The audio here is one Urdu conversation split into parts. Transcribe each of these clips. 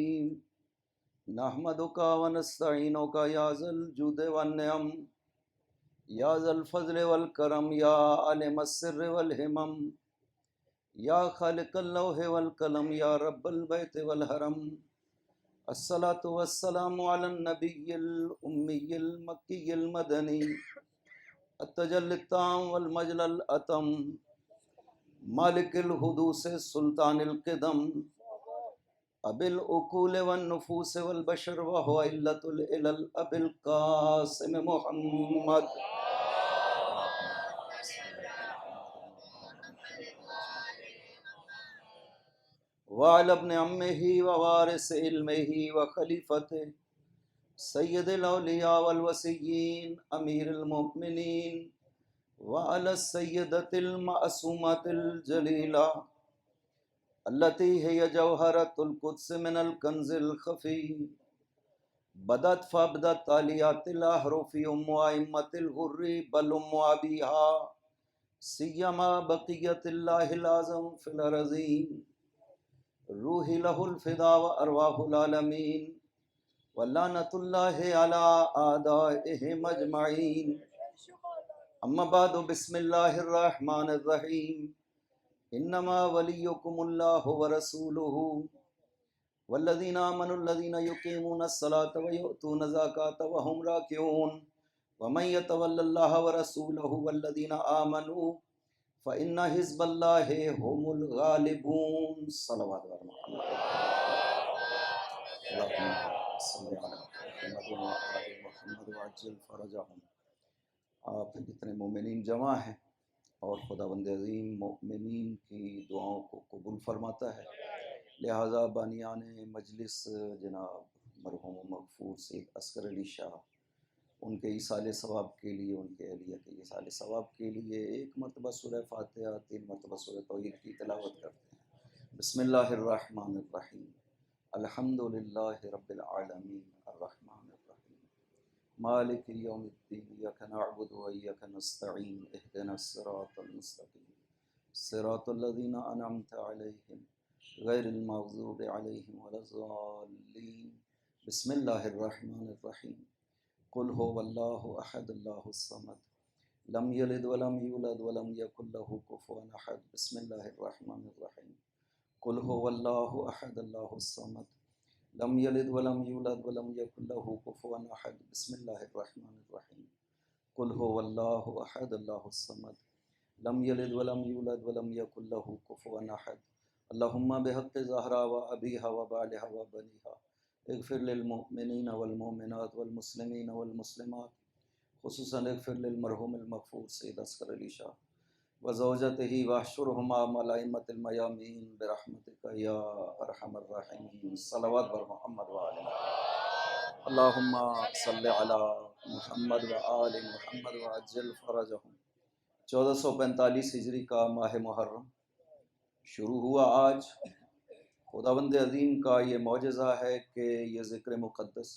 الرحیم نحمدک ونستعینک یا ذا الجود والنعم یا ذا الفضل والکرم یا عالم السر والہمم یا خالق اللوح والقلم یا رب البیت والحرم الصلاۃ والسلام علی النبی الامی المکی المدنی التجلی التام والمجل الاتم مالک الحدوث سلطان القدم ابی العقول والنفوس والبشر وهو علة العلل ابی القاسم محمد وعلى ابن عمه ووارث علمه وخليفته سید الاولیاء والوصیین امیر المؤمنین وعلى السیدة المعصومة الجلیلہ التي هي جوہرة القدس من الکنز الخفی بدت فابدت عالیات الاحرف ام ائمة الغر بل ام ابیها سیما بقیت اللہ العظم فی الارضین روحی لہ الفدا و ارواح العالمین ولعنۃ اللہ علی اعدائہم اجمعین اما بعد بسم اللہ الرحمن الرحیم انما ولیکم اللہ ورسولہ والذین آمنوا الذین یقیمون الصلاة ویؤتون الزکاة وهم راکعون ومن یتول اللہ ورسولہ والذین آمنوا فإن حزب اللہ هم الغالبون صلوات محمد اللہم صلی علی محمد وآل محمد وعجل فرجہم۔ آپ جتنے مومنین جمع ہیں اور خداوند عظیم مومنین کی دعاؤں کو قبول فرماتا ہے، لہٰذا بانیان مجلس جناب مرحوم مغفور سید اصغر علی شاہ، ان کے ایصال ثواب کے لیے، ان کے اہلیہ کے ایصال ثواب کے لیے ایک مرتبہ سورہ فاتحہ، 3 مرتبہ سورہ توحید کی تلاوت کرتے ہیں۔ بسم اللہ الرحمن الرحیم الحمد للہ رب العالمین الرحمن الرحیم مالک یوم الدین ایاک نعبد و ایاک نستعین اہدنا الصراط المستقیم صراط الذین انعمت علیہم غیر المغضوب علیہم ولا الضالین۔ بسم اللہ الرحمن الرحیم قل هو اللہ احد اللہ الصمد لم یلد ولم یولد ولم یکن له کفوا احد۔ بسم اللہ الرحمن الرحیم قل هو اللہ احد اللہ الصمد لم یلد ولم یولد ولم یکن له کفوا احد۔ بسم اللہ الرحمن الرحیم قل هو اللہ احد اللہ الصمد لم یلد ولم یولد ولم یکن له کفوا احد۔ اللہم بحق زہرا و ابیہا و بالہا و بنیہا اغفر للمؤمنین والمؤمنات والمسلمین والمسلمات، خصوصاً اغفر للمرحوم المغفور سید اصغر علی شاہ وزوجتہ واحشرہما مع الائمۃ المیامین برحمتک یا ارحم الراحمین صلوات بر محمد وآل محمد۔ اللہم صلی علی محمد وآل محمد وعجل فرجہم۔ 1445 ہجری کا ماہ محرم شروع ہوا آج۔ خداوند عظیم کا یہ معجزہ ہے کہ یہ ذکر مقدس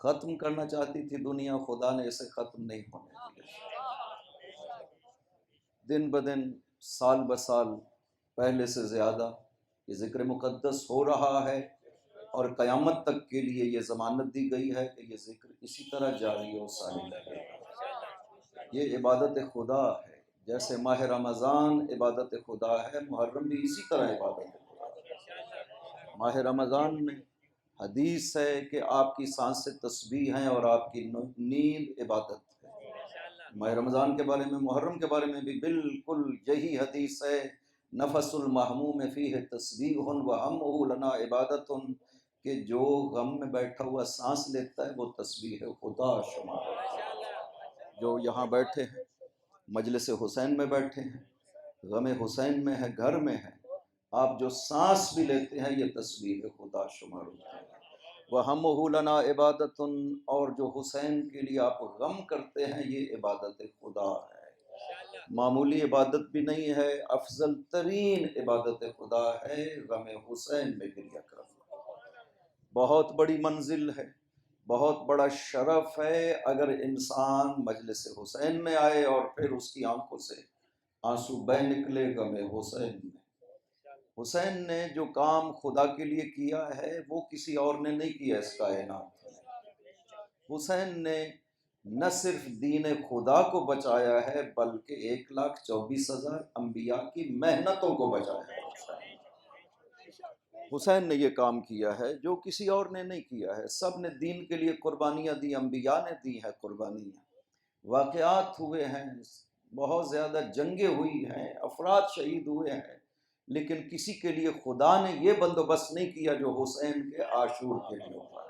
ختم کرنا چاہتی تھی دنیا، خدا نے اسے ختم نہیں ہونے دیا۔ دن بدن، سال بسال پہلے سے زیادہ یہ ذکر مقدس ہو رہا ہے، اور قیامت تک کے لیے یہ ضمانت دی گئی ہے کہ یہ ذکر اسی طرح جاری و ساری رہے گا۔ یہ عبادت خدا ہے، جیسے ماہ رمضان عبادت خدا ہے، محرم بھی اسی طرح عبادت خدا ہے۔ ماہ رمضان میں حدیث ہے کہ آپ کی سانسیں تسبیح ہیں اور آپ کی نیند عبادت ہے۔ ماہ رمضان کے بارے میں، محرم کے بارے میں بھی بالکل یہی حدیث ہے، نفس المحموم فیہ تسبیح وہمہ لنا عبادت، کہ جو غم میں بیٹھا ہوا سانس لیتا ہے وہ تسبیح خدا شمار ہے۔ جو یہاں بیٹھے ہیں، مجلس حسین میں بیٹھے ہیں، غم حسین میں ہے، گھر میں ہے، آپ جو سانس بھی لیتے ہیں یہ تسبیح خدا شمار ہوتا ہے۔ وَهَمُّهُ لَنَا عِبَادَةٌ، اور جو حسین کے لیے آپ غم کرتے ہیں یہ عبادت خدا ہے، معمولی عبادت بھی نہیں ہے، افضل ترین عبادت خدا ہے، غم حسین میں گریہ کرنا۔ بہت بڑی منزل ہے، بہت بڑا شرف ہے اگر انسان مجلس حسین میں آئے اور پھر اس کی آنکھوں سے آنسو بہہ نکلے غم حسین میں۔ حسین نے جو کام خدا کے لیے کیا ہے وہ کسی اور نے نہیں کیا اس کائنات میں۔ حسین نے نہ صرف دین خدا کو بچایا ہے بلکہ 1,24,000 انبیاء کی محنتوں کو بچایا ہے۔ حسین نے یہ کام کیا ہے جو کسی اور نے نہیں کیا ہے۔ سب نے دین کے لیے قربانیاں دی، انبیاء نے دی ہے قربانیاں، واقعات ہوئے ہیں، بہت زیادہ جنگیں ہوئی ہیں، افراد شہید ہوئے ہیں، لیکن کسی کے لیے خدا نے یہ بندوبست نہیں کیا جو حسین کے عاشور کے لیے ہوا۔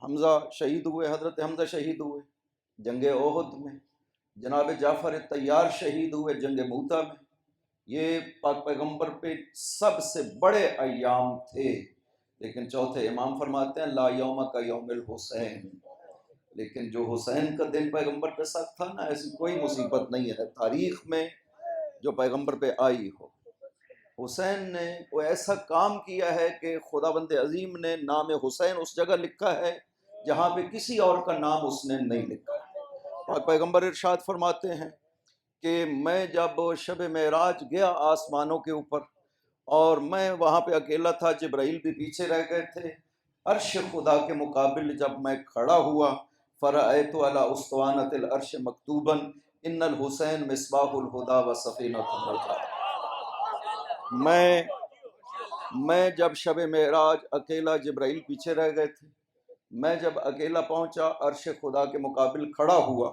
حمزہ شہید ہوئے، حضرت حمزہ شہید ہوئے جنگ احد میں، جناب جعفر طیار شہید ہوئے جنگ موتا میں۔ یہ پاک پیغمبر پہ سب سے بڑے ایام تھے، لیکن چوتھے امام فرماتے ہیں لا یوم کا یوم الحسین، لیکن جو حسین کا دن پیغمبر پہ سخت تھا نا، ایسی کوئی مصیبت نہیں ہے تاریخ میں جو پیغمبر پہ آئی ہو۔ حسین نے وہ ایسا کام کیا ہے کہ خدا بند عظیم نے نام حسین اس جگہ لکھا ہے جہاں پہ کسی اور کا نام اس نے نہیں لکھا۔ پاک پیغمبر ارشاد فرماتے ہیں کہ میں جب شب معراج گیا آسمانوں کے اوپر اور میں وہاں پہ اکیلا تھا، جبرائیل بھی پیچھے رہ گئے تھے، عرش خدا کے مقابل جب میں کھڑا ہوا فرأیت علی اسطوانۃ العرش مکتوبا ان الحسین مصباح الہدی و سفینۃ النجات۔ میں جب شب معراج اکیلا، جبرائیل پیچھے رہ گئے تھے، میں جب اکیلا پہنچا عرش خدا کے مقابل کھڑا ہوا،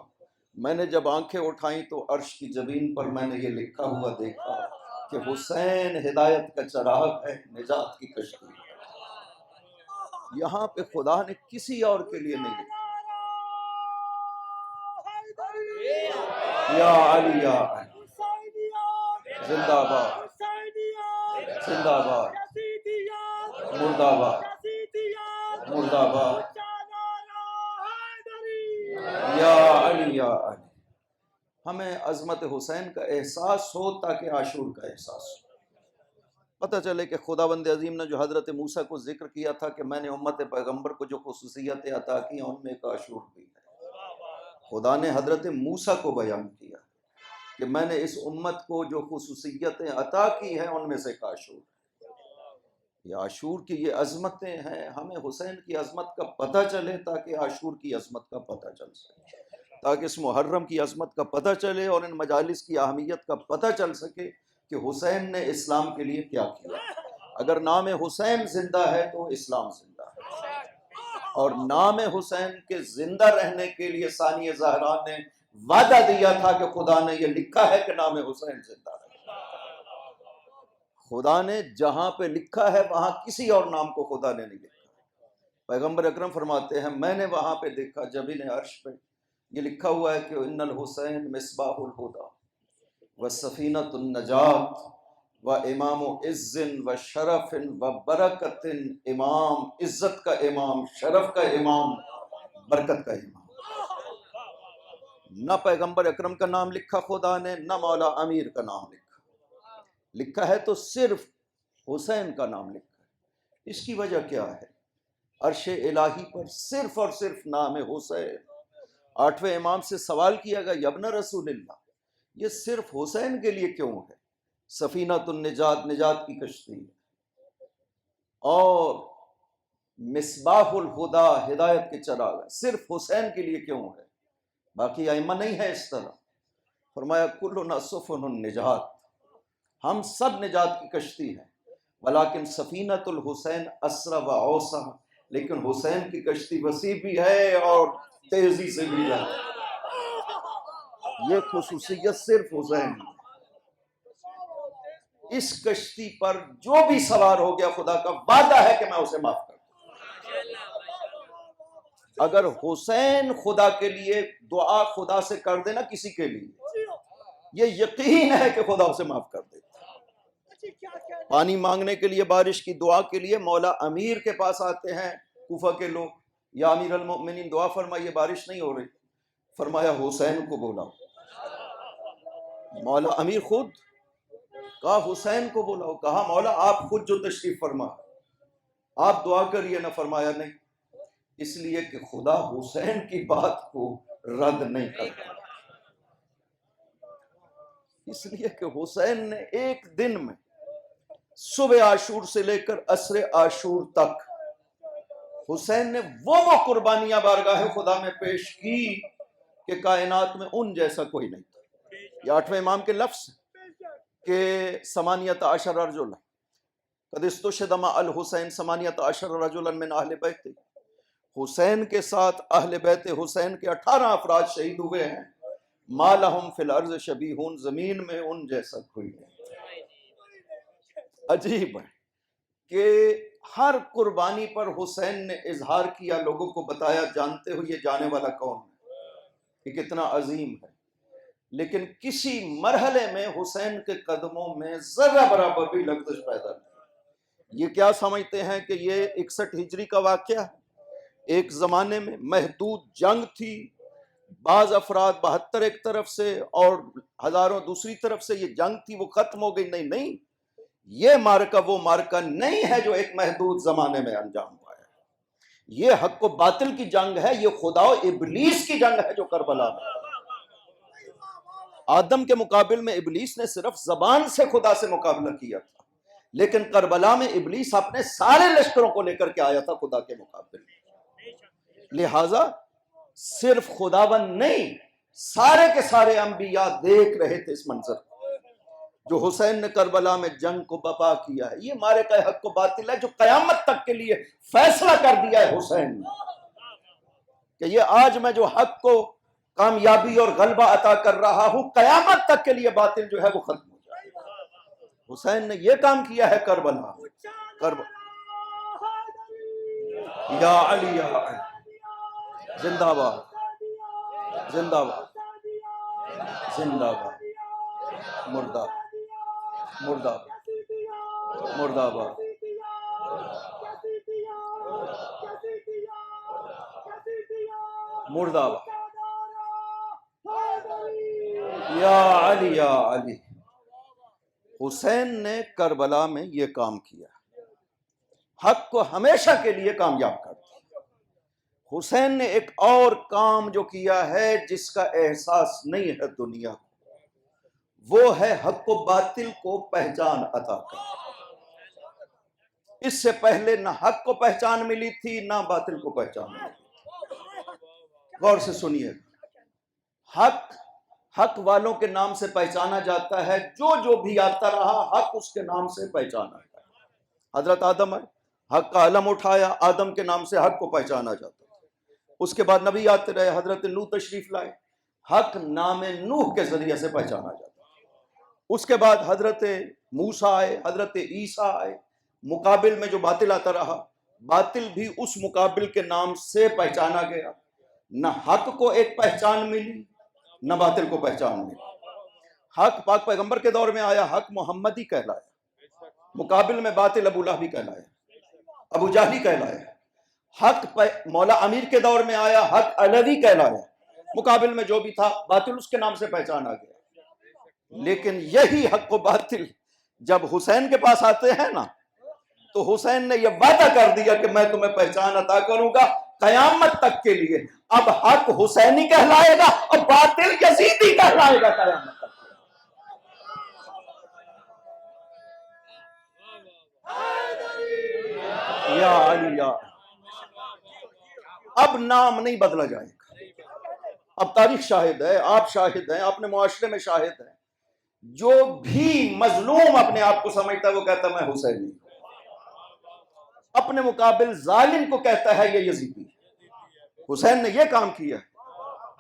میں نے جب آنکھیں اٹھائیں تو عرش کی جبین پر میں نے یہ لکھا ہوا دیکھا کہ حسین ہدایت کا چراغ ہے، نجات کی کشتی ہے۔ یہاں پہ خدا نے کسی اور کے لیے نہیں لکھا۔ یا علی یا علی، زندہ باد، زندہ باد، مرد آباد، مرد آباد، یا علی یا علی۔ ہمیں عظمت حسین کا احساس ہو تاکہ عاشور کا احساس ہو، پتہ چلے کہ خدا بند عظیم نے جو حضرت موسیٰ کو ذکر کیا تھا کہ میں نے امت پیغمبر کو جو خصوصیتیں عطا کی ہیں ان میں ایک عاشور بھی ہے۔ خدا نے حضرت موسیٰ کو بیان کیا کہ میں نے اس امت کو جو خصوصیتیں عطا کی ہیں ان میں سے ایک عاشور ہے۔ یہ عاشور کی یہ عظمتیں ہیں، ہمیں حسین کی عظمت کا پتہ چلے تاکہ عاشور کی عظمت کا پتہ چل سکے، تاکہ اس محرم کی عظمت کا پتہ چلے اور ان مجالس کی اہمیت کا پتہ چل سکے کہ حسین نے اسلام کے لیے کیا کیا۔ اگر نام حسین زندہ ہے تو اسلام زندہ ہے، اور نام حسین کے زندہ رہنے کے لیے ثانی زہرا نے وعدہ دیا تھا کہ خدا نے یہ لکھا ہے کہ نام حسین زندہ ہے۔ خدا نے جہاں پہ لکھا ہے وہاں کسی اور نام کو خدا نے نہیں لکھا۔ پیغمبر اکرم فرماتے ہیں میں نے وہاں پہ دیکھا جبین عرش پہ یہ لکھا ہوا ہے کہ ان الحسین مصباح الہدی و سفینۃ النجات و امام عز و شرف و برکت، امام عزت کا امام، شرف کا امام، برکت کا امام۔ نہ پیغمبر اکرم کا نام لکھا خدا نے، نہ مولا امیر کا نام لکھا ہے تو صرف حسین کا نام لکھا ہے۔ اس کی وجہ کیا ہے؟ عرش الہی پر صرف اور صرف نام حسین۔ آٹھویں امام سے سوال کیا گیا یابن رسول اللہ، یہ صرف حسین کے لیے کیوں ہے؟ سفینۃ النجات، نجات کی کشتی ہے، اور مصباح الہدی، ہدایت کے چراغ، صرف حسین کے لیے کیوں ہے؟ باقی ائمہ نہیں ہے اس طرح۔ فرمایا کلنا سفن النجات، ہم سب نجات کی کشتی ہیں، ولیکن سفینۃ الحسین اسرع و اوسع، لیکن حسین کی کشتی وسیع بھی ہے اور تیزی سے بھی ہے۔ یہ خصوصیت صرف حسین کی۔ اس کشتی پر جو بھی سوار ہو گیا خدا کا وعدہ ہے کہ میں اسے معاف کر دوں۔ اگر حسین خدا کے لیے دعا خدا سے کر دینا کسی کے لیے، یہ یقین ہے کہ خدا اسے معاف کر دیتا۔ پانی مانگنے کے لیے، بارش کی دعا کے لیے مولا امیر کے پاس آتے ہیں کوفہ کے لوگ، یا امیر المؤمنین دعا فرمائیے بارش نہیں ہو رہی، فرمایا حسین کو بولا۔ مولا امیر خود کہا حسین کو بولا، کہا مولا آپ خود جو تشریف فرما، آپ دعا کریے نہ، فرمایا نہیں، اس لیے کہ خدا حسین کی بات کو رد نہیں کرتا۔ اس لیے کہ حسین نے ایک دن میں صبح عاشور سے لے کر عصر عاشور تک حسین نے وہ قربانیاں بارگاہ خدا میں پیش کی کہ کائنات میں ان جیسا کوئی نہیں تھا. یہ 8ویں امام کے لفظ کہ 18 رجلا قد استشهد مع الحسین 18 رجلا من اہل بیت. حسین کے ساتھ اہل بیت حسین کے 18 افراد شہید ہوئے ہیں. ما لہم فی الارض شبیہون، زمین میں ان جیسا کوئی نہیں. عجیب ہے کہ ہر قربانی پر حسین نے اظہار کیا، لوگوں کو بتایا، جانتے ہو یہ جانے والا کون ہے، یہ کتنا عظیم ہے. لیکن کسی مرحلے میں حسین کے قدموں میں ذرہ برابر بھی لغزش پیدا نہیں. یہ کیا سمجھتے ہیں کہ یہ 61 ہجری کا واقعہ ہے؟ ایک زمانے میں محدود جنگ تھی، بعض افراد 72 ایک طرف سے اور ہزاروں دوسری طرف سے، یہ جنگ تھی، وہ ختم ہو گئی. نہیں، یہ مارکہ وہ مارکہ نہیں ہے جو ایک محدود زمانے میں انجام پایا. یہ حق و باطل کی جنگ ہے، یہ خدا و ابلیس کی جنگ ہے جو کربلا میں. آدم کے مقابل میں ابلیس نے صرف زبان سے خدا سے مقابلہ کیا تھا، لیکن کربلا میں ابلیس اپنے سارے لشکروں کو لے کر کے آیا تھا خدا کے مقابل. لہٰذا صرف خداوند نہیں، سارے کے سارے انبیاء دیکھ رہے تھے اس منظر کو جو حسین نے کربلا میں جنگ کو بپا کیا ہے. یہ مارکہ حق و باطل ہے جو قیامت تک کے لیے فیصلہ کر دیا ہے حسین نے کہ یہ آج میں جو حق کو کامیابی اور غلبہ عطا کر رہا ہوں، قیامت تک کے لیے باطل جو ہے وہ ختم ہو جائے. حسین نے یہ کام کیا ہے کربلا. یا علی یا علی، زندہ باد، زندہ باد، زندہ باد، مردہ مردہ مردہ آباد. مردہ آباد. یا علی یا علی. حسین نے کربلا میں یہ کام کیا، حق کو ہمیشہ کے لیے کامیاب کر دیا. حسین نے ایک اور کام جو کیا ہے جس کا احساس نہیں ہے دنیا کو، وہ ہے حق و باطل کو پہچان عطا کرنا. اس سے پہلے نہ حق کو پہچان ملی تھی نہ باطل کو پہچان ملی تھی. غور سے سنیے، حق والوں کے نام سے پہچانا جاتا ہے، جو بھی آتا رہا حق اس کے نام سے پہچانا جاتا ہے. حضرت آدم ہے، حق کا علم اٹھایا، آدم کے نام سے حق کو پہچانا جاتا ہے. اس کے بعد نبی آتے رہے، حضرت نوح تشریف لائے، حق نام نوح کے ذریعے سے پہچانا جاتا ہے. اس کے بعد حضرت موسیٰ آئے، حضرت عیسیٰ آئے. مقابل میں جو باطل آتا رہا، باطل بھی اس مقابل کے نام سے پہچانا گیا. نہ حق کو ایک پہچان ملی نہ باطل کو پہچان ملی. حق پاک پیغمبر کے دور میں آیا، حق محمدی کہلایا، مقابل میں باطل ابو لہبی کہلایا، ابو جہلی کہلایا. حق مولا امیر کے دور میں آیا، حق علوی کہلایا، مقابل میں جو بھی تھا باطل اس کے نام سے پہچانا گیا. لیکن یہی حق و باطل جب حسین کے پاس آتے ہیں نا، تو حسین نے یہ وعدہ کر دیا کہ میں تمہیں پہچان عطا کروں گا قیامت تک کے لیے. اب حق حسینی کہلائے گا اور باطل یزیدی کہلائے گا قیامت تک. یا علی یا، اب نام نہیں بدلا جائے گا. اب تاریخ شاہد ہے، آپ شاہد ہیں، اپنے معاشرے میں شاہد ہیں. جو بھی مظلوم اپنے آپ کو سمجھتا ہے وہ کہتا ہے میں حسینی. اپنے مقابل ظالم کو کہتا ہے یہ یزیدی. حسین نے یہ کام کیا،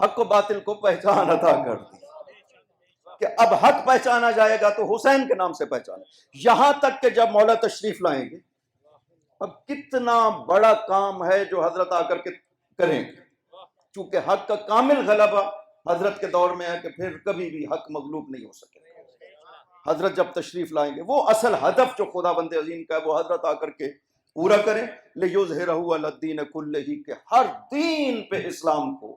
حق و باطل کو پہچان عطا کر دی کہ اب حق پہچانا جائے گا تو حسین کے نام سے پہچانا. یہاں تک کہ جب مولا تشریف لائیں گے، اب کتنا بڑا کام ہے جو حضرت آ کر کے کریں گے. چونکہ حق کا کامل غلبہ حضرت کے دور میں ہے کہ پھر کبھی بھی حق مغلوب نہیں ہو سکے. حضرت جب تشریف لائیں گے، وہ اصل ہدف جو خدا بند عظیم کا ہے وہ حضرت آ کر کے پورا کریں. لِیُظْہِرَہُ عَلَى الدِّینِ کُلِّہِ، کہ ہر دین پہ اسلام کو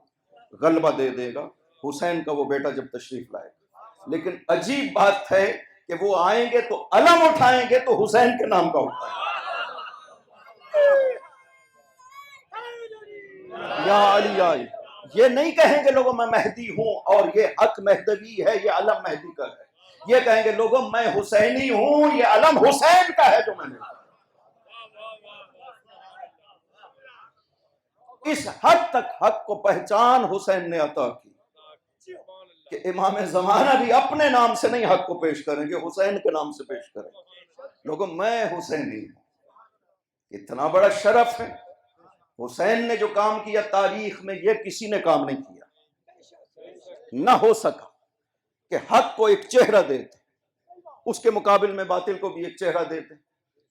غلبہ دے دے گا حسین کا وہ بیٹا جب تشریف لائے گا. لیکن عجیب بات ہے کہ وہ آئیں گے تو علم اٹھائیں گے تو حسین کے نام کا اٹھائیں گے. یا علی یا علی. یہ نہیں کہیں گے لوگوں میں مہدی ہوں اور یہ حق مہدوی ہے، یہ علم مہدی کا ہے. یہ کہیں گے لوگوں میں حسینی ہوں، یہ علم حسین کا ہے جو میں نے، اس حد تک حق کو پہچان حسین نے عطا کی کہ امام زمانہ بھی اپنے نام سے نہیں حق کو پیش کریں گے، حسین کے نام سے پیش کریں گے، لوگوں میں حسینی ہوں۔ اتنا بڑا شرف ہے، حسین نے جو کام کیا تاریخ میں یہ کسی نے کام نہیں کیا، نہ ہو سکا کہ حق کو ایک چہرہ دیتے، اس کے مقابل میں باطل کو بھی ایک چہرہ دیتے،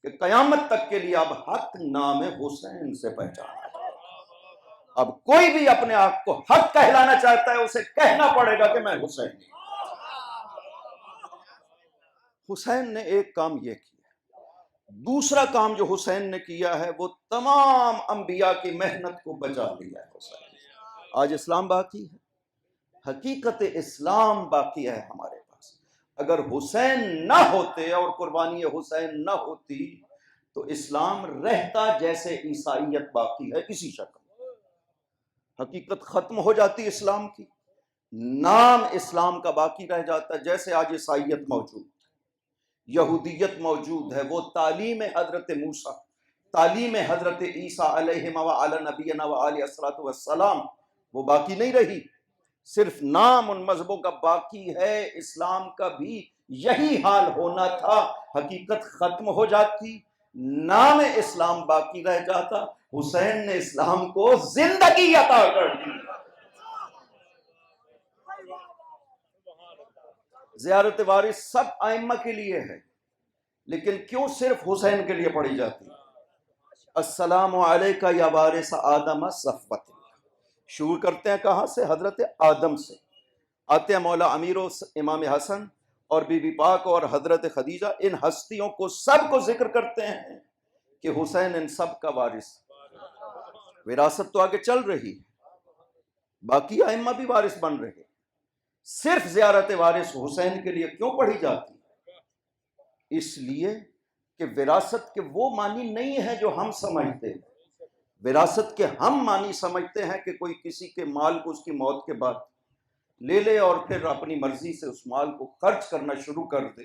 کہ قیامت تک کے لیے اب حق نام حسین سے پہچانا۔ اب کوئی بھی اپنے آپ کو حق کہلانا چاہتا ہے، اسے کہنا پڑے گا کہ میں حسین ہوں۔ حسین نے ایک کام یہ کیا، دوسرا کام جو حسین نے کیا ہے وہ تمام انبیاء کی محنت کو بچا لیا ہے حسین۔ آج اسلام باقی ہے، حقیقت اسلام باقی ہے ہمارے پاس۔ اگر حسین نہ ہوتے اور قربانی حسین نہ ہوتی تو اسلام رہتا جیسے عیسائیت باقی ہے اسی شکل، حقیقت ختم ہو جاتی اسلام کی، نام اسلام کا باقی رہ جاتا، جیسے آج عیسائیت موجود، یہودیت موجود ہے، وہ تعلیم حضرت موسیٰ، تعلیم حضرت عیسیٰ علیہ وعلی نبینا وعلی السلام وہ باقی نہیں رہی، صرف نام ان مذہبوں کا باقی ہے۔ اسلام کا بھی یہی حال ہونا تھا، حقیقت ختم ہو جاتی، نام اسلام باقی رہ جاتا، حسین نے اسلام کو زندگی عطا کر دی۔ زیارت وارث سب ائمہ کے لیے ہے، لیکن کیوں صرف حسین کے لیے پڑھی جاتی؟ السلام علیکہ یا وارث آدم صفوت، شروع کرتے ہیں کہاں سے؟ حضرت آدم سے، آتے ہیں مولا امیر و امام حسن اور بی بی پاک اور حضرت خدیجہ، ان ہستیوں کو سب کو ذکر کرتے ہیں کہ حسین ان سب کا وارث۔ وراثت تو آگے چل رہی، باقی ائمہ بھی وارث بن رہے، صرف زیارت وارث حسین کے لیے کیوں پڑھی جاتی؟ اس لیے کہ وراثت کے وہ معنی نہیں ہے جو ہم سمجھتے ہیں، وراثت کے ہم معنی سمجھتے ہیں کہ کوئی کسی کے مال کو اس کی موت کے بعد لے لے اور پھر اپنی مرضی سے اس مال کو خرچ کرنا شروع کر دے،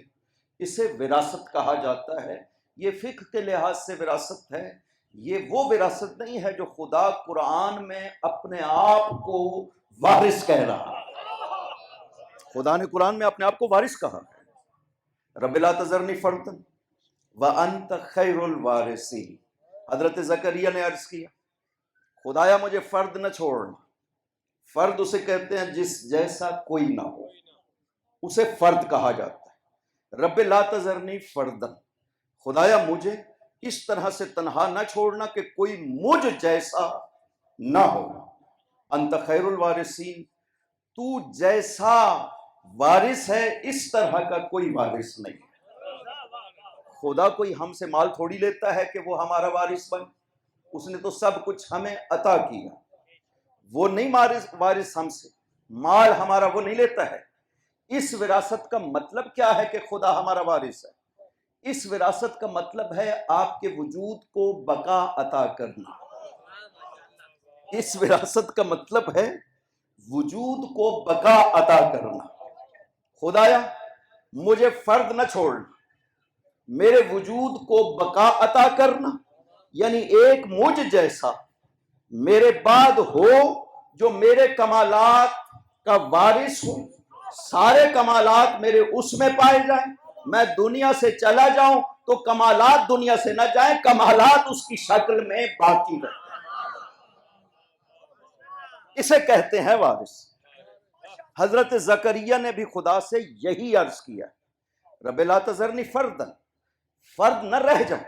اسے وراثت کہا جاتا ہے۔ یہ فقہ کے لحاظ سے وراثت ہے، یہ وہ وراثت نہیں ہے جو خدا قرآن میں اپنے آپ کو وارث کہہ رہا ہے۔ خدا نے قرآن میں اپنے آپ کو وارث کہا ہے، رب لا تذرنی فردا وانت خیر الوارثین۔ حضرت زکریا نے عرض کیا خدایا مجھے فرد نہ چھوڑنا، فرد اسے کہتے ہیں جس جیسا کوئی نہ ہو، اسے فرد کہا جاتا ہے۔ رب لا تذرنی فردا، خدایا مجھے اس طرح سے تنہا نہ چھوڑنا کہ کوئی مجھ جیسا نہ ہو۔ انت خیر الوارثین، تو جیسا وارث ہے اس طرح کا کوئی وارث نہیں۔ خدا کوئی ہم سے مال تھوڑی لیتا ہے کہ وہ ہمارا وارث بنے، اس نے تو سب کچھ ہمیں عطا کیا، وہ نہیں وارث ہم سے، مال ہمارا وہ نہیں لیتا ہے۔ اس وراثت کا مطلب کیا ہے کہ خدا ہمارا وارث ہے؟ اس وراثت کا مطلب ہے آپ کے وجود کو بقا عطا کرنا۔ اس وراثت کا مطلب ہے وجود کو بقا عطا کرنا۔ خدایا مجھے فرد نہ چھوڑنا، میرے وجود کو بقا عطا کرنا، یعنی ایک مجھ جیسا میرے بعد ہو جو میرے کمالات کا وارث ہو، سارے کمالات میرے اس میں پائے جائیں، میں دنیا سے چلا جاؤں تو کمالات دنیا سے نہ جائیں، کمالات اس کی شکل میں باقی رہیں، اسے کہتے ہیں وارث۔ حضرت زکریا نے بھی خدا سے یہی عرض کیا، رب لا تذرنی فردا، فرد نہ رہ جاؤ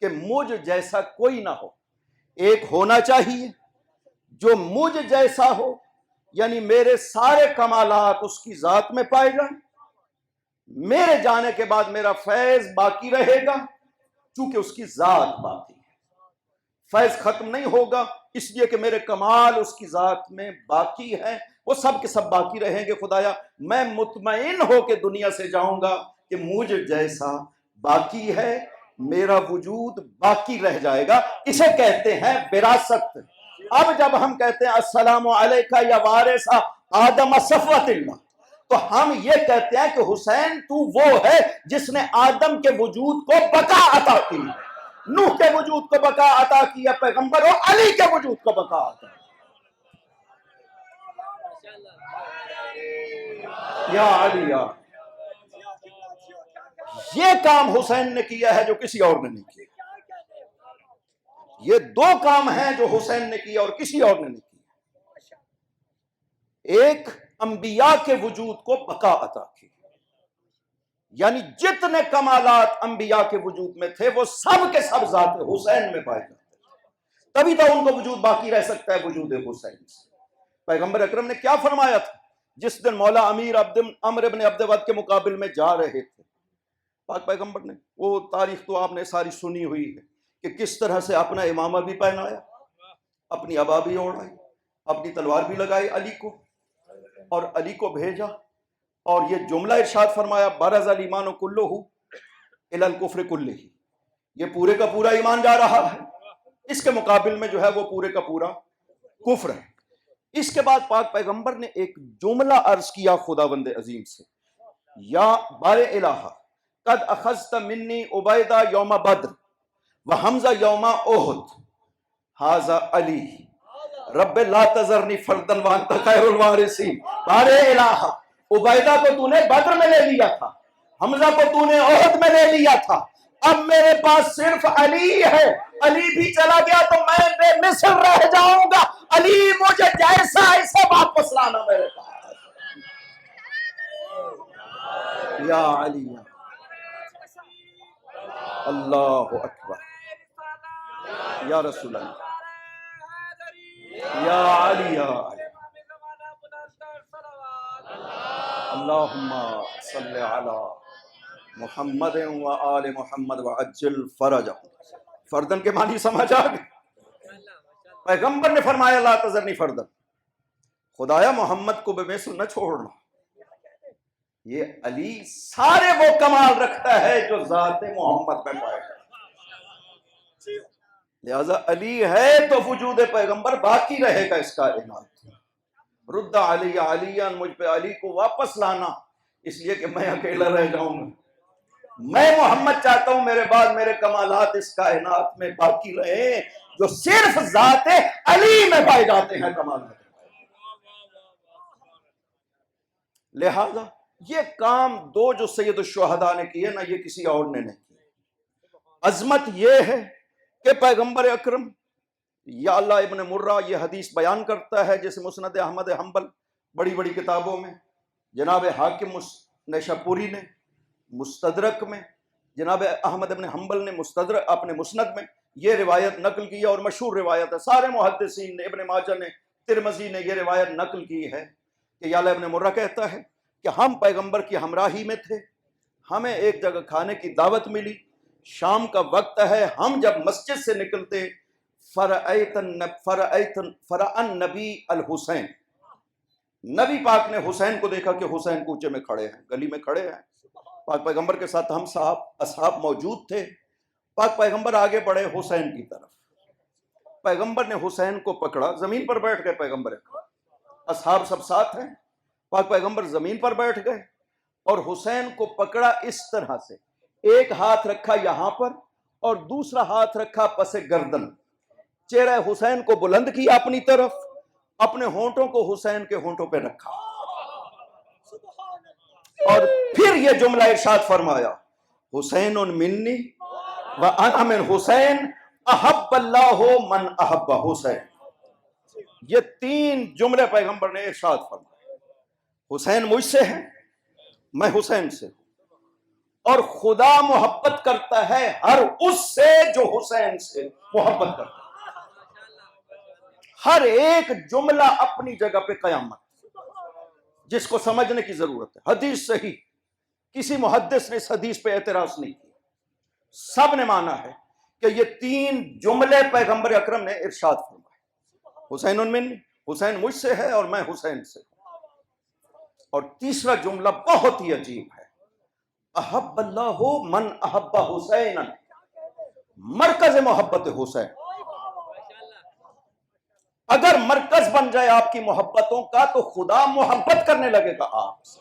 کہ مجھ جیسا کوئی نہ ہو، ایک ہونا چاہیے جو مجھ جیسا ہو، یعنی میرے سارے کمالات اس کی ذات میں پائے جائیں، میرے جانے کے بعد میرا فیض باقی رہے گا چونکہ اس کی ذات باقی ہے، فیض ختم نہیں ہوگا اس لیے کہ میرے کمال اس کی ذات میں باقی ہے، وہ سب کے سب باقی رہیں گے۔ خدایا میں مطمئن ہو کے دنیا سے جاؤں گا کہ مجھ جیسا باقی ہے، میرا وجود باقی رہ جائے گا، اسے کہتے ہیں وراثت۔ اب جب ہم کہتے ہیں السلام علیکہ یا وارث آدم صفوت اللہ، تو ہم یہ کہتے ہیں کہ حسین تو وہ ہے جس نے آدم کے وجود کو بقا عطا کی ہے، نوح کے وجود کو بقا عطا کی ہے پیغمبر، اور علی کے وجود کو بقا عطا یا علی یا یہ کام حسین نے کیا ہے جو کسی اور نے نہیں کیا. یہ دو کام ہیں جو حسین نے کیا اور کسی اور نے نہیں کیا. ایک انبیاء کے وجود کو بقا عطا کی، یعنی جتنے کمالات انبیاء کے وجود میں تھے وہ سب کے سب ذات حسین میں پائے جاتے ہیں، تبھی تو ان کو وجود باقی رہ سکتا ہے وجود حسین سے. پیغمبر اکرم نے کیا فرمایا تھا جس دن مولا امیر عمرو بن عبد ود کے مقابل میں جا رہے تھے؟ پاک پیغمبر نے، وہ تاریخ تو آپ نے ساری سنی ہوئی ہے کہ کس طرح سے اپنا امامہ بھی پہنایا، اپنی عبا بھی اوڑھائی، اپنی تلوار بھی لگائی علی کو، اور علی کو بھیجا، اور یہ جملہ ارشاد فرمایا برز الایمان کلہ الی الکفر کلہ، یہ پورے کا پورا ایمان جا رہا ہے، اس کے مقابل میں جو ہے وہ پورے کا پورا کفر ہے. اس کے بعد پاک پیغمبر نے ایک جملہ عرض کیا خداوند عظیم سے، یا بار الہ قد اخذت منی عبیدہ یوم بدر وحمزہ یوم احد ھذا علی رب لا تذرنی فردا وانت خیر الوارثین. بار الہ عبیدہ کو تو نے بدر میں لے لیا تھا، حمزہ کو تو نے احد میں لے لیا تھا، اب میرے پاس صرف علی ہے، علی بھی چلا گیا تو میں بے مثل رہ جاؤں گا، علی مجھے جیسا ایسا واپس لانا میرے پاس. یا علی اللہ اکبر یا رسول اللہ یا علی یا علی اللہم صلی علی محمد و آل محمد وعجل فرجہ. فردن کے معنی سمجھ آ گئے؟ پیغمبر نے فرمایا لا تذرنی فردن، خدایا محمد کو بے مثل نہ چھوڑنا. یہ علی سارے وہ کمال رکھتا ہے جو ذات محمد میں پائے گا، لہذا علی ہے تو وجود پیغمبر باقی رہے گا اس کائنات. رد علی علیاً، مجھ پہ علی کو واپس لانا، اس لیے کہ میں اکیلا رہ جاؤں گا. میں محمد چاہتا ہوں میرے بعد میرے کمالات اس کائنات میں باقی رہیں جو صرف ذات علی میں پائے جاتے ہیں کمالات. لہذا یہ کام دو جو سید الشہداء نے کیے نا، یہ کسی اور نے نہیں کیے. عظمت یہ ہے کہ پیغمبر اکرم، یا اللہ ابن مرہ یہ حدیث بیان کرتا ہے جیسے مسند احمد حنبل بڑی بڑی کتابوں میں، جناب حاکم نیشاپوری نے مستدرک میں، جناب احمد ابن حنبل نے مستدرک اپنے مسند میں یہ روایت نقل کی ہے، اور مشہور روایت ہے، سارے محدثین نے، ابن ماجہ نے، ترمذی نے یہ روایت نقل کی ہے کہ یا اللہ ابن مرہ کہتا ہے کہ ہم پیغمبر کی ہمراہی میں تھے، ہمیں ایک جگہ کھانے کی دعوت ملی، شام کا وقت ہے، ہم جب مسجد سے نکلتے فرأیت النبی الحسین، نبی پاک نے حسین کو دیکھا کہ حسین کوچے میں کھڑے ہیں، گلی میں کھڑے ہیں. پاک پیغمبر کے ساتھ ہم اصحاب موجود تھے. پاک پیغمبر آگے بڑھے حسین کی طرف، پیغمبر نے حسین کو پکڑا، زمین پر بیٹھ گئے پیغمبر، اصحاب سب ساتھ ہیں، پاک پیغمبر زمین پر بیٹھ گئے اور حسین کو پکڑا اس طرح سے، ایک ہاتھ رکھا یہاں پر اور دوسرا ہاتھ رکھا پس گردن، چہرہ حسین کو بلند کیا اپنی طرف، اپنے ہونٹوں کو حسین کے ہونٹوں پہ رکھا، اور پھر یہ جملہ ارشاد فرمایا حسین منی وانا من حسین احب اللہ من احب حسین. یہ تین جملے پیغمبر نے ارشاد فرمائے، حسین مجھ سے ہے، میں حسین سے ہوں، اور خدا محبت کرتا ہے ہر اس سے جو حسین سے محبت کرتا ہے. ہر ایک جملہ اپنی جگہ پہ قیامت، جس کو سمجھنے کی ضرورت ہے. حدیث صحیح، کسی محدث نے اس حدیث پہ اعتراض نہیں کیا، سب نے مانا ہے کہ یہ تین جملے پیغمبر اکرم نے ارشاد فرمائے، حسین منی، حسین مجھ سے ہے اور میں حسین سے ہوں. اور تیسرا جملہ بہت ہی عجیب ہے، احب اللہ من احب حسین، مرکز محبت حسین. اگر مرکز بن جائے آپ کی محبتوں کا تو خدا محبت کرنے لگے گا آپ سے.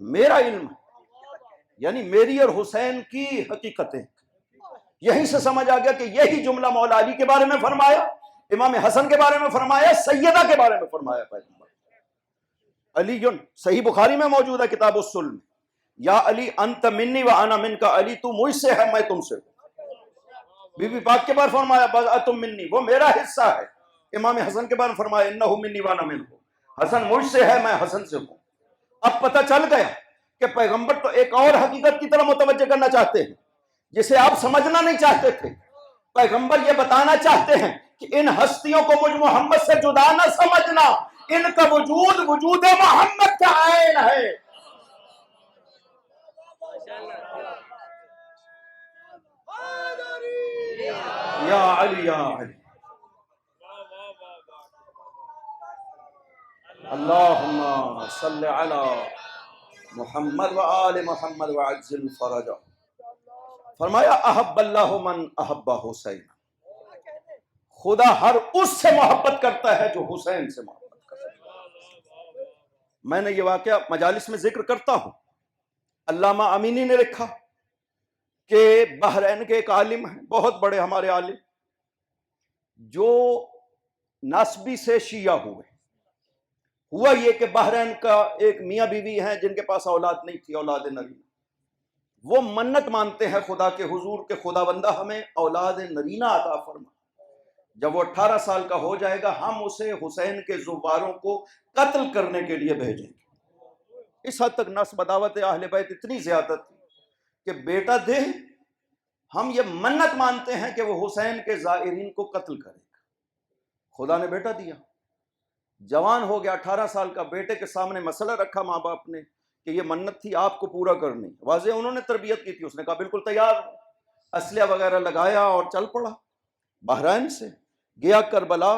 میرا علم ہے، یعنی میری اور حسین کی حقیقتیں. یہیں سے سمجھ آ گیا کہ یہی جملہ مولا علی کے بارے میں فرمایا، امام حسن کے بارے میں فرمایا، سیدہ کے بارے میں فرمایا. پیغمبر علی صحیح بخاری میں موجود ہے کتاب الصلح، یا علی انت منی و انا منک، علی تو مجھ سے ہے میں تم سے ہوں. بی بی پاک کے بارے فرمایا بضعۃ منی، وہ میرا حصہ ہے. امام حسن کے بارے فرمایا انہ منی و انا منہ، حسن مجھ سے ہے میں حسن سے ہوں. اب پتہ چل گیا کہ پیغمبر تو ایک اور حقیقت کی طرف متوجہ کرنا چاہتے ہیں جسے آپ سمجھنا نہیں چاہتے تھے. پیغمبر یہ بتانا چاہتے ہیں کہ ان ہستیوں کو مجھ محمد سے جدا نہ سمجھنا، ان کا وجود وجود محمد کا عین ہے. یا علی یا علی اللہم صل علی محمد و آل محمد وعجل فرجہ. فرمایا احب اللہ من احب حسین، خدا ہر اس سے محبت کرتا ہے جو حسین سے محبت کرتا ہے. میں نے یہ واقعہ مجالس میں ذکر کرتا ہوں. علامہ امینی نے لکھا کہ بحرین کے ایک عالم ہیں، بہت بڑے ہمارے عالم، جو ناسبی سے شیعہ ہوئے. ہوا یہ کہ بحرین کا ایک میاں بیوی ہیں جن کے پاس اولاد نہیں تھی، اولاد نرینہ. وہ منت مانتے ہیں خدا کے حضور کہ خدا بندہ ہمیں اولاد نرینہ عطا فرما. جب وہ 18 سال کا ہو جائے گا ہم اسے حسین کے زواروں کو قتل کرنے کے لیے بھیجیں گے. اس حد تک نسب دعوت اہل بیت اتنی زیادہ تھی کہ بیٹا دے، ہم یہ منت مانتے ہیں کہ وہ حسین کے زائرین کو قتل کرے گا. خدا نے بیٹا دیا، جوان ہو گیا، 18 سال کا. بیٹے کے سامنے مسئلہ رکھا ماں باپ نے کہ یہ منت تھی آپ کو پورا کرنی. واضح انہوں نے تربیت کی تھی. اس نے کہا بالکل تیار ہوں. اسلحہ وغیرہ لگایا اور چل پڑا. بحرین سے گیا کربلا،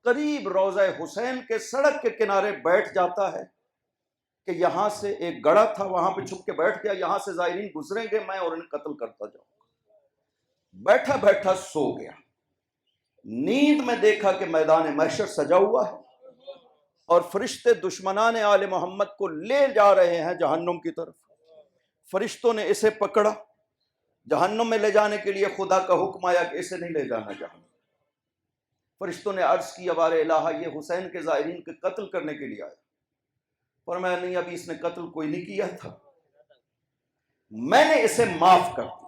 قریب روضہ حسین کے سڑک کے کنارے بیٹھ جاتا ہے کہ یہاں سے ایک گڑھا تھا، وہاں پہ چھپ کے بیٹھ گیا، یہاں سے زائرین گزریں گے میں اور انہیں قتل کرتا جاؤں. بیٹھا بیٹھا سو گیا. نیند میں دیکھا کہ میدان محشر سجا ہوا ہے اور فرشتے دشمنان آل محمد کو لے جا رہے ہیں جہنم کی طرف. فرشتوں نے اسے پکڑا، جہنم میں لے جانے کے لیے خدا کا حکم آیا کہ اسے نہیں لے جانا جہنم. فرشتوں نے عرض کی ابار الہ یہ حسین کے زائرین کے قتل کرنے کے لیے آیا. فرمایا نہیں، ابھی اس نے قتل کوئی نہیں کیا تھا، میں نے اسے معاف کر دیا.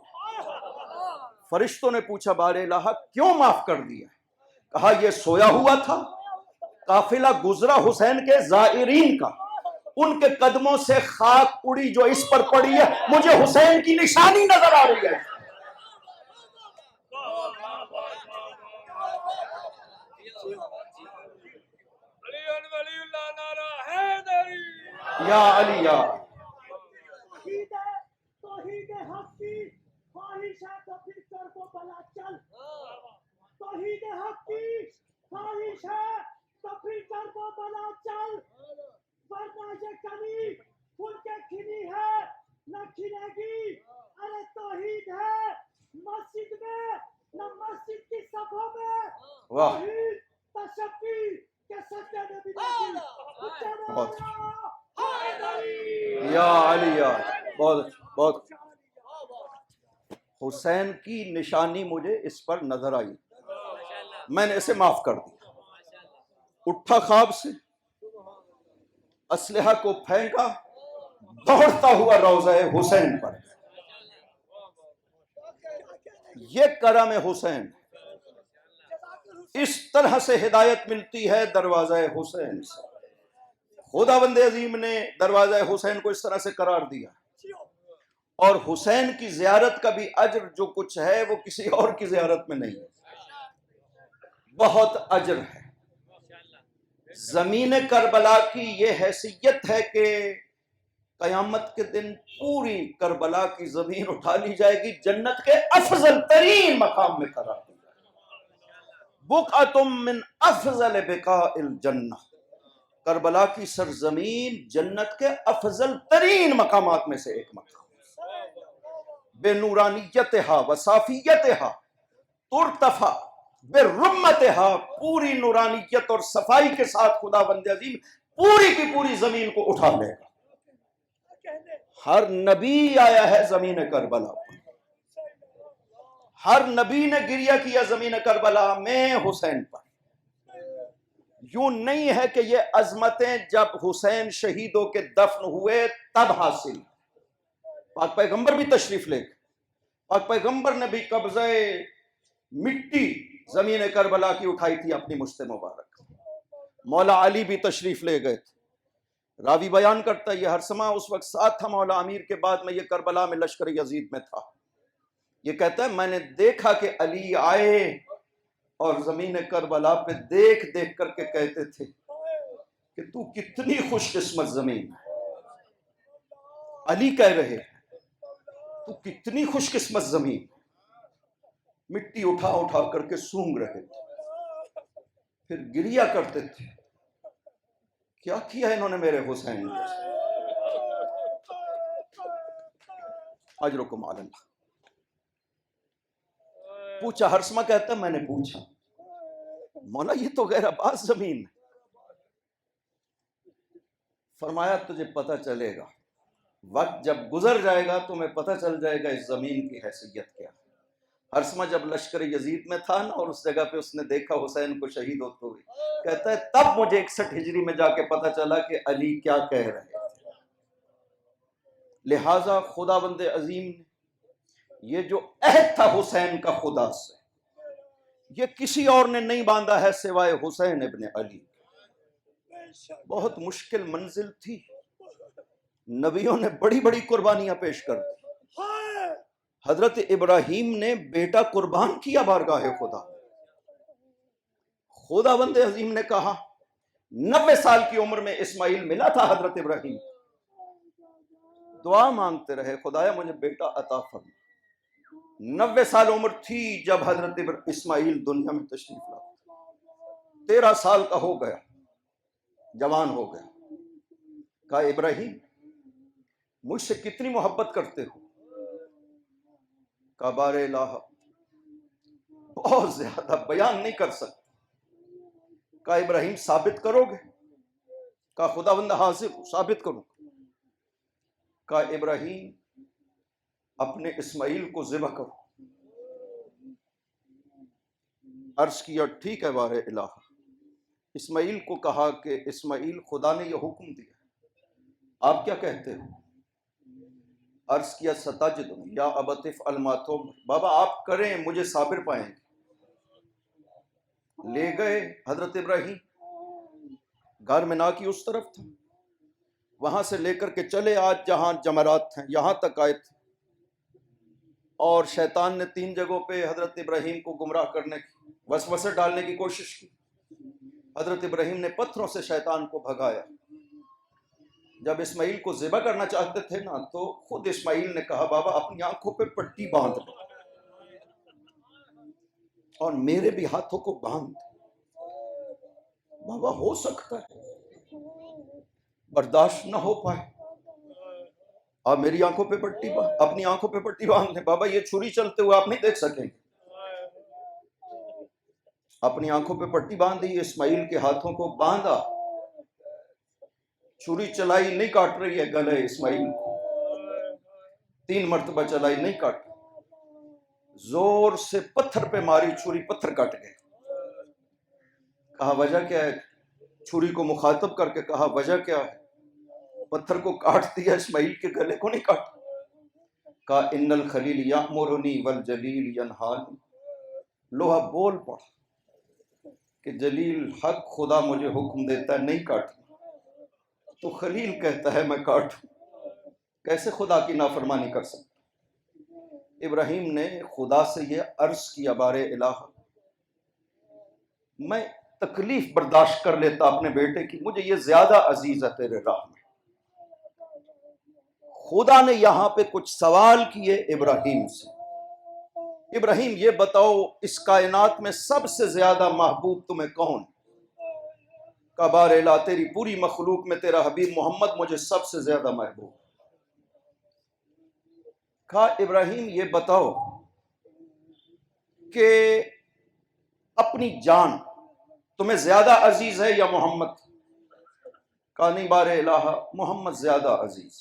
فرشتوں نے پوچھا بار الہ کیوں معاف کر دیا؟ کہا یہ سویا ہوا تھا، قافلہ گزرا حسین کے زائرین کا، ان کے قدموں سے خاک اڑی جو اس پر پڑی ہے مجھے حسین کی نشانی نظر آ رہی ہے. یا علی یا توحید حق کی خواہش ہے تو پھر کر کو بلا چل. توحید حق کی خواہش ہے تو پھر کر کو بلا چل، ورنہ یہ کمی پھول کے کھلی ہے نہ کھلے گی. ارے توحید ہے مسجد میں نہ مسجد کی صفوں میں، توحید تشفی کے سجدے میں بھی نہیں. یا علی یا بہت بہت. حسین کی نشانی مجھے اس پر نظر آئی، میں نے اسے معاف کر دیا. اٹھا خواب سے، اسلحہ کو پھینکا، دوڑتا ہوا روضہ حسین پر. یہ کرم حسین، اس طرح سے ہدایت ملتی ہے دروازہ حسین سے. خداوند عظیم نے دروازہ حسین کو اس طرح سے قرار دیا، اور حسین کی زیارت کا بھی اجر جو کچھ ہے وہ کسی اور کی زیارت میں نہیں ہے. بہت اجر ہے. زمین کربلا کی یہ حیثیت ہے کہ قیامت کے دن پوری کربلا کی زمین اٹھا لی جائے گی، جنت کے افضل ترین مقام میں قرار دی جائے گی. بقعۃ من افضل بقاء الجنہ، کربلا کی سرزمین جنت کے افضل ترین مقامات میں سے ایک مقام. بے نورانیتہا و صافیتہا ترتفع برمتہا، پوری نورانیت اور صفائی کے ساتھ خدا بند عظیم پوری کی پوری زمین کو اٹھا لے گا. ہر نبی آیا ہے زمین کربلا پر، ہر نبی نے گریہ کیا زمین کربلا میں حسین پر۔ یوں نہیں ہے کہ یہ عظمتیں جب حسین شہیدوں کے دفن ہوئے تب حاصل، پاک پیغمبر بھی تشریف لے گئے، پاک پیغمبر نے بھی قبضہ مٹی زمین کربلا کی اٹھائی تھی اپنی مشت مبارک، مولا علی بھی تشریف لے گئے تھے۔ راوی بیان کرتا ہے یہ ہرسمہ اس وقت ساتھ تھا مولا امیر کے، بعد میں یہ کربلا میں لشکر یزید میں تھا۔ یہ کہتا ہے میں نے دیکھا کہ علی آئے اور زمین کربلا پہ دیکھ دیکھ کر کے کہتے تھے کہ تو کتنی خوش قسمت زمین ہے۔ علی کہہ رہے تو کتنی خوش قسمت زمین، مٹی اٹھا اٹھا کر کے سونگ رہے تھے، پھر گریہ کرتے تھے کیا کیا انہوں نے میرے حسین نے، اجرکم علی اللہ۔ پوچھا، ہرسمہ کہتا ہے میں نے پوچھا مولا یہ تو غیر عباس زمین ہے۔ فرمایا تجھے پتہ چلے گا، وقت جب گزر جائے گا تمہیں پتہ چل جائے گا اس زمین کی حیثیت کیا ہے۔ ہرسمہ جب لشکر یزید میں تھا نا اور اس جگہ پہ اس نے دیکھا حسین کو شہید ہوتے ہوئے، کہتا ہے تب مجھے 61 ہجری میں جا کے پتہ چلا کہ علی کیا کہہ رہے تھے۔ لہٰذا خداوند عظیم نے یہ جو عہد تھا حسین کا خدا سے، یہ کسی اور نے نہیں باندھا ہے سوائے حسین ابن علی۔ بہت مشکل منزل تھی، نبیوں نے بڑی بڑی قربانیاں پیش کر دی۔ حضرت ابراہیم نے بیٹا قربان کیا بارگاہ خدا، خداوند عظیم نے کہا 90 سال کی عمر میں اسماعیل ملا تھا حضرت ابراہیم، دعا مانگتے رہے خدایا مجھے بیٹا عطا فرما۔ 90 سال عمر تھی جب حضرت اسماعیل دنیا میں تشریف لایا، 13 سال کا ہو گیا، جوان ہو گیا۔ کہا ابراہیم مجھ سے کتنی محبت کرتے ہو؟ کہا بار الہ بہت زیادہ، بیان نہیں کر سکتا۔ کہا ابراہیم ثابت کرو گے؟ کہا خداوند حاضر ہوں، ثابت کروں۔ کہا ابراہیم اپنے اسماعیل کو ذبح کرو۔ عرض کیا ٹھیک ہے بار الہ۔ اسماعیل کو کہا کہ اسماعیل خدا نے یہ حکم دیا، آپ کیا کہتے ہو؟ عرض کیا ستجدنی یا ابت افعل ما تؤمر، بابا آپ کریں مجھے صابر پائیں گے۔ لے گئے حضرت ابراہیم، گھر مینا کی اس طرف تھا، وہاں سے لے کر کے چلے آج جہاں جمرات ہیں یہاں تک آئے تھے، اور شیطان نے 3 جگہوں پہ حضرت ابراہیم کو گمراہ کرنے کی وسوسے ڈالنے کی کوشش کی۔ حضرت ابراہیم نے پتھروں سے شیطان کو بھگایا۔ جب اسماعیل کو ذبح کرنا چاہتے تھے نا تو خود اسماعیل نے کہا بابا اپنی آنکھوں پہ پٹی باندھ لو اور میرے بھی ہاتھوں کو باندھ۔ بابا ہو سکتا ہے برداشت نہ ہو پائے، آپ میری آنکھوں پہ پٹی اپنی آنکھوں پہ پٹی باندھ لیں۔ بابا یہ چھری چلتے ہوئے آپ نہیں دیکھ سکیں گے۔ اپنی آنکھوں پہ پٹی باندھی، اسماعیل کے ہاتھوں کو باندھا، چھری چلائی نہیں کاٹ رہی ہے گلے اسماعیل کو، 3 مرتبہ چلائی نہیں کاٹ، زور سے پتھر پہ ماری، چھری پتھر کٹ گئے۔ کہا وجہ کیا ہے؟ چھری کو مخاطب کر کے کہا وجہ کیا ہے؟ پتھر کو کاٹ دیا، اسماعیل کے گلے کو نہیں کاٹا۔ کہا ان الخلیل یأمرنی والجلیل ینہانی، لوہا بول پڑا کہ جلیل حق خدا مجھے حکم دیتا ہے نہیں کاٹنا، تو خلیل کہتا ہے میں کاٹوں، کیسے خدا کی نافرمانی کر سکتا؟ ابراہیم نے خدا سے یہ عرض کیا بار الہ میں تکلیف برداشت کر لیتا اپنے بیٹے کی، مجھے یہ زیادہ عزیز ہے تیرے راہ میں۔ خدا نے یہاں پہ کچھ سوال کیے ابراہیم سے، ابراہیم یہ بتاؤ اس کائنات میں سب سے زیادہ محبوب تمہیں کون؟ کہا بار الہ تیری پوری مخلوق میں تیرا حبیب محمد مجھے سب سے زیادہ محبوب۔ کہا ابراہیم یہ بتاؤ کہ اپنی جان تمہیں زیادہ عزیز ہے یا محمد؟ کہا نہیں بار الہ محمد زیادہ عزیز۔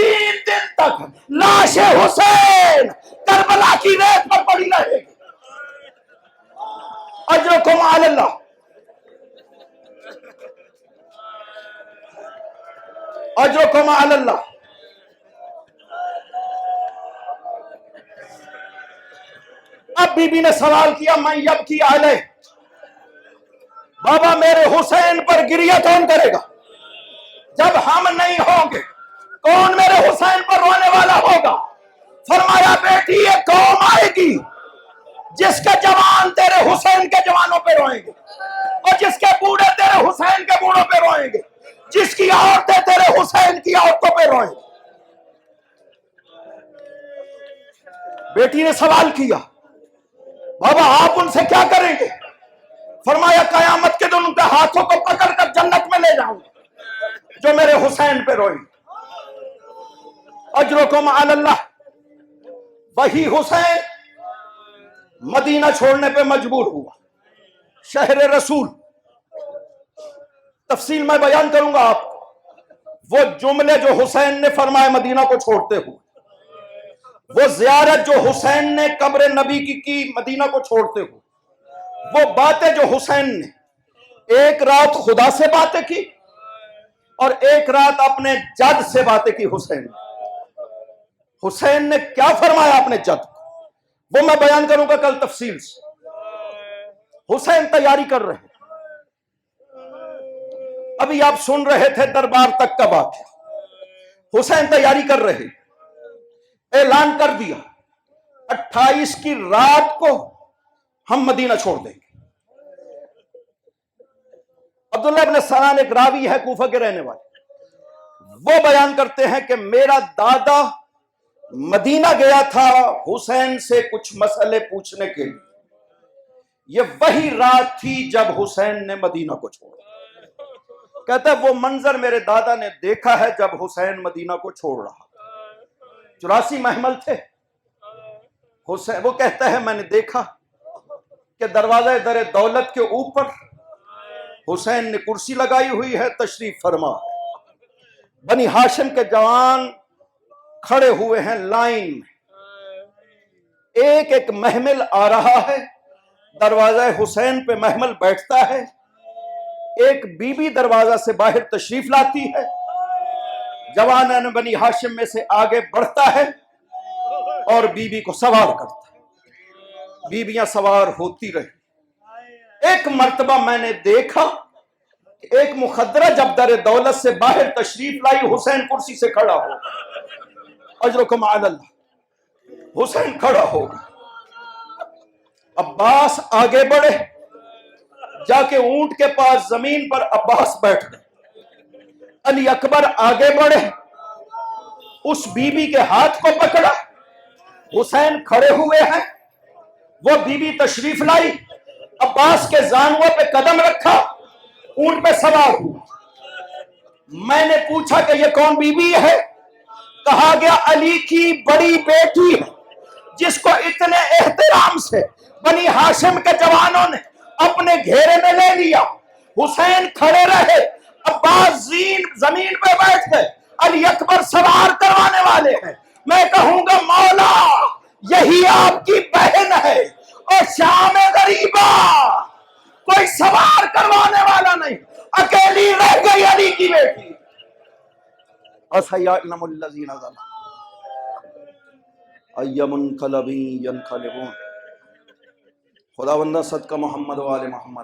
3 دن تک لاش حسین کربلا کی ریت پر پڑی رہے گی. اجرکم علی اللہ. اجرکم علی اللہ. اب بی بی نے سوال کیا میں یبکی علیہ، بابا میرے حسین پر گریہ کون کرے گا جب ہم نہیں ہوں گے؟ کون میرے حسین پر رونے والا ہوگا؟ فرمایا بیٹی یہ قوم آئے گی جس کے جوان تیرے حسین کے جوانوں پہ روئیں گے، اور جس کے بوڑھے تیرے حسین کے بوڑھوں پہ روئیں گے، جس کی عورتیں تیرے حسین کی عورتوں پہ روئیں گے. بیٹی نے سوال کیا بابا آپ ان سے کیا کریں گے؟ فرمایا قیامت کے دن ان کے ہاتھوں کو پکڑ کر جنت میں لے جاؤں گا جو میرے حسین پہ روئیں. اجرکم علی اللہ. وہی حسین مدینہ چھوڑنے پہ مجبور ہوا، شہر رسول. تفصیل میں بیان کروں گا آپ کو. وہ جملے جو حسین نے فرمائے مدینہ کو چھوڑتے ہوئے، وہ زیارت جو حسین نے قبر نبی کی مدینہ کو چھوڑتے ہوئے، وہ باتیں جو حسین نے ایک رات خدا سے باتیں کی اور ایک رات اپنے جد سے باتیں کی. حسین نے کیا فرمایا اپنے جد کو، وہ میں بیان کروں گا کل تفصیل سے. حسین تیاری کر رہے، ابھی آپ سن رہے تھے دربار تک کا واقعہ. حسین تیاری کر رہے، اعلان کر دیا 28 کی رات کو ہم مدینہ چھوڑ دیں گے. عبداللہ ابن سنان ایک راوی ہے کوفہ کے رہنے والے، وہ بیان کرتے ہیں کہ میرا دادا مدینہ گیا تھا حسین سے کچھ مسئلے پوچھنے کے لیے. یہ وہی رات تھی جب حسین نے مدینہ کو چھوڑا. کہتا ہے وہ منظر میرے دادا نے دیکھا ہے جب حسین مدینہ کو چھوڑ رہا. 84 محمل تھے. حسین وہ کہتا ہے میں نے دیکھا کہ دروازہ در دولت کے اوپر حسین نے کرسی لگائی ہوئی ہے، تشریف فرما. بنی ہاشم کے جوان کھڑے ہوئے ہیں لائن میں، ایک ایک محمل آ رہا ہے، دروازہ حسین پہ محمل بیٹھتا ہے، ایک بی بی دروازہ سے باہر تشریف لاتی ہے، جوانان بنی ہاشم میں سے آگے بڑھتا ہے اور بی بی کو سوار کرتا ہے. بیویاں سوار ہوتی رہی. ایک مرتبہ میں نے دیکھا کہ ایک مخدرہ جب در دولت سے باہر تشریف لائی، حسین کرسی سے کھڑا ہو. اجرکم علی اللہ. حسین کھڑا ہو. عباس آگے بڑھے، جا کے اونٹ کے پاس زمین پر عباس بیٹھ گئے. علی اکبر آگے بڑھے، اس بی بی کے ہاتھ کو پکڑا. حسین کھڑے ہوئے ہیں، وہ بی بی تشریف لائی، عباس کے زانووں پہ قدم رکھا، اونٹ پہ سوار ہوا. میں نے پوچھا کہ یہ کون بی بی ہے؟ کہا گیا علی کی بڑی بیٹی ہے جس کو اتنے احترام سے بنی ہاشم کے جوانوں نے اپنے گھیرے میں لے لیا. حسین کھڑے رہے، عباس زمین پہ بیٹھ گئے، علی اکبر سوار کروانے والے ہیں. میں کہوں گا مولا یہی آپ کی بہن ہے، اور شام غریبہ کوئی سوار کروانے والا نہیں، اکیلی رہ گئی علی کی بیٹی. اَسَيَعْلَمُ الَّذِينَ ظَلَمُوا أَيَّ مُنْقَلَبٍ يَنْقَلِبُونَ. خداوندہ صدقہ محمد و آل محمد.